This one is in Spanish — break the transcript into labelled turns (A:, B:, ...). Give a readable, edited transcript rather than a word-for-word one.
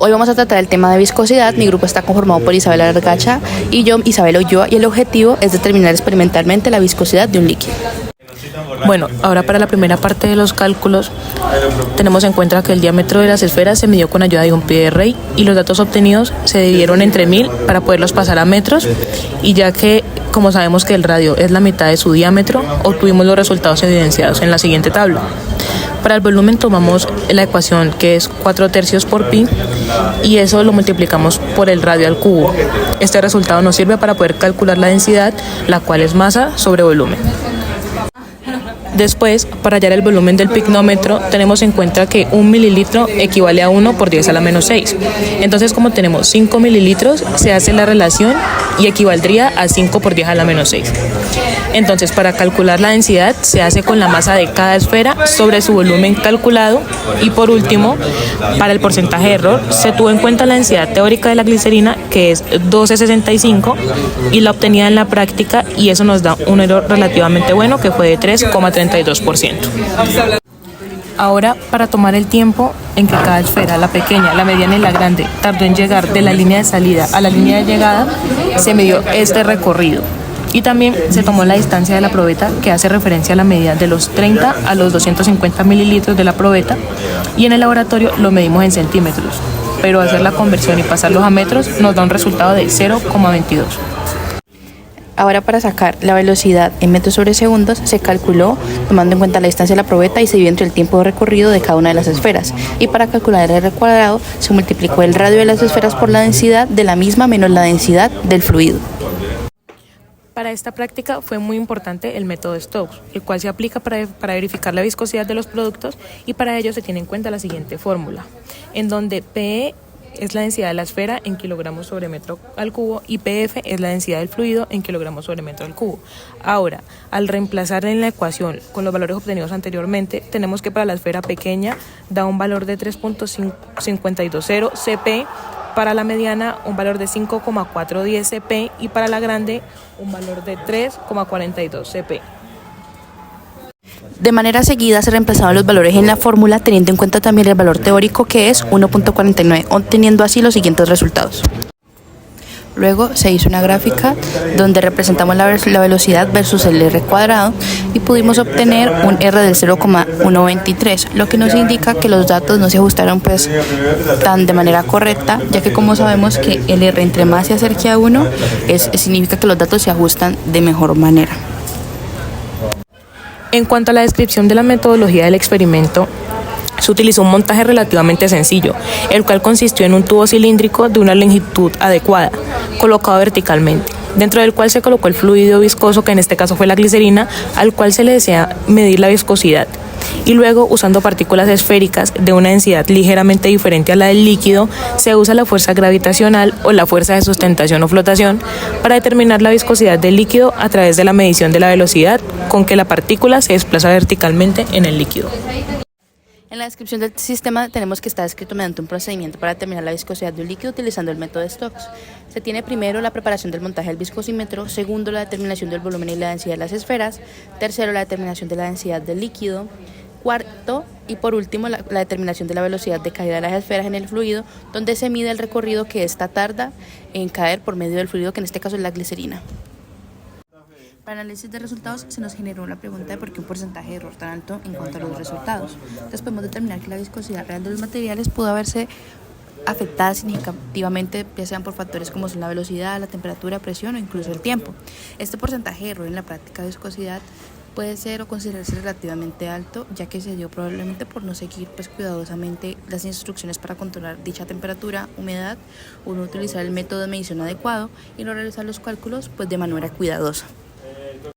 A: Hoy vamos a tratar el tema de viscosidad. Mi grupo está conformado por Isabel Argacha y yo, Isabel Ulloa, y el objetivo es determinar experimentalmente la viscosidad de un líquido.
B: Bueno, ahora para la primera parte de los cálculos tenemos en cuenta que el diámetro de las esferas se midió con ayuda de un pie de Rey y los datos obtenidos se dividieron entre 1000 para poderlos pasar a metros, y ya que como sabemos que el radio es la mitad de su diámetro, obtuvimos los resultados evidenciados en la siguiente tabla. Para el volumen tomamos la ecuación que es 4/3 por pi y eso lo multiplicamos por el radio al cubo. Este resultado nos sirve para poder calcular la densidad, la cual es masa sobre volumen. Después, para hallar el volumen del pignómetro, tenemos en cuenta que 1 mililitro equivale a 1 por 10 a la menos 6. Entonces, como tenemos 5 mililitros, se hace la relación y equivaldría a 5 por 10 a la menos 6. Entonces, para calcular la densidad, se hace con la masa de cada esfera sobre su volumen calculado. Y por último, para el porcentaje de error, se tuvo en cuenta la densidad teórica de la glicerina, que es 12,65, y la obtenida en la práctica, y eso nos da un error relativamente bueno, que fue de 3,32%. Ahora, para tomar el tiempo en que cada esfera, la pequeña, la mediana y la grande, tardó en llegar de la línea de salida a la línea de llegada, se midió este recorrido. Y también se tomó la distancia de la probeta, que hace referencia a la medida de los 30 a los 250 mililitros de la probeta, y en el laboratorio lo medimos en centímetros, pero hacer la conversión y pasarlos a metros nos da un resultado de 0,22.
A: Ahora, para sacar la velocidad en metros sobre segundos, se calculó tomando en cuenta la distancia de la probeta y se dividió entre el tiempo de recorrido de cada una de las esferas. Y para calcular el R cuadrado, se multiplicó el radio de las esferas por la densidad de la misma menos la densidad del fluido.
B: Para esta práctica fue muy importante el método Stokes, el cual se aplica para verificar la viscosidad de los productos, y para ello se tiene en cuenta la siguiente fórmula, en donde PE es la densidad de la esfera en kilogramos sobre metro al cubo y PF es la densidad del fluido en kilogramos sobre metro al cubo. Ahora, al reemplazar en la ecuación con los valores obtenidos anteriormente, tenemos que para la esfera pequeña da un valor de 3.520 CP, para la mediana un valor de 5,410 CP y para la grande un valor de 3,42 CP.
A: De manera seguida se reemplazaban los valores en la fórmula, teniendo en cuenta también el valor teórico, que es 1.49, obteniendo así los siguientes resultados. Luego se hizo una gráfica donde representamos la velocidad versus el R cuadrado y pudimos obtener un R del 0,123, lo que nos indica que los datos no se ajustaron tan de manera correcta, ya que como sabemos que el R entre más se acerque a 1, significa que los datos se ajustan de mejor manera.
B: En cuanto a la descripción de la metodología del experimento, se utilizó un montaje relativamente sencillo, el cual consistió en un tubo cilíndrico de una longitud adecuada, colocado verticalmente, dentro del cual se colocó el fluido viscoso, que en este caso fue la glicerina, al cual se le desea medir la viscosidad. Y luego, usando partículas esféricas de una densidad ligeramente diferente a la del líquido, se usa la fuerza gravitacional o la fuerza de sustentación o flotación para determinar la viscosidad del líquido a través de la medición de la velocidad con que la partícula se desplaza verticalmente en el líquido.
A: En la descripción del sistema tenemos que está descrito mediante un procedimiento para determinar la viscosidad de un líquido utilizando el método Stokes. Se tiene primero la preparación del montaje del viscosímetro, segundo la determinación del volumen y la densidad de las esferas, tercero la determinación de la densidad del líquido, cuarto y por último la determinación de la velocidad de caída de las esferas en el fluido, donde se mide el recorrido que ésta tarda en caer por medio del fluido, que en este caso es la glicerina. Para análisis de resultados se nos generó la pregunta de por qué un porcentaje de error tan alto en cuanto a los resultados. Entonces podemos determinar que la viscosidad real de los materiales pudo haberse afectada significativamente, ya sean por factores como son la velocidad, la temperatura, presión o incluso el tiempo. Este porcentaje de error en la práctica de viscosidad puede ser o considerarse relativamente alto, ya que se dio probablemente por no seguir cuidadosamente las instrucciones para controlar dicha temperatura, humedad, o no utilizar el método de medición adecuado y no realizar los cálculos de manera cuidadosa.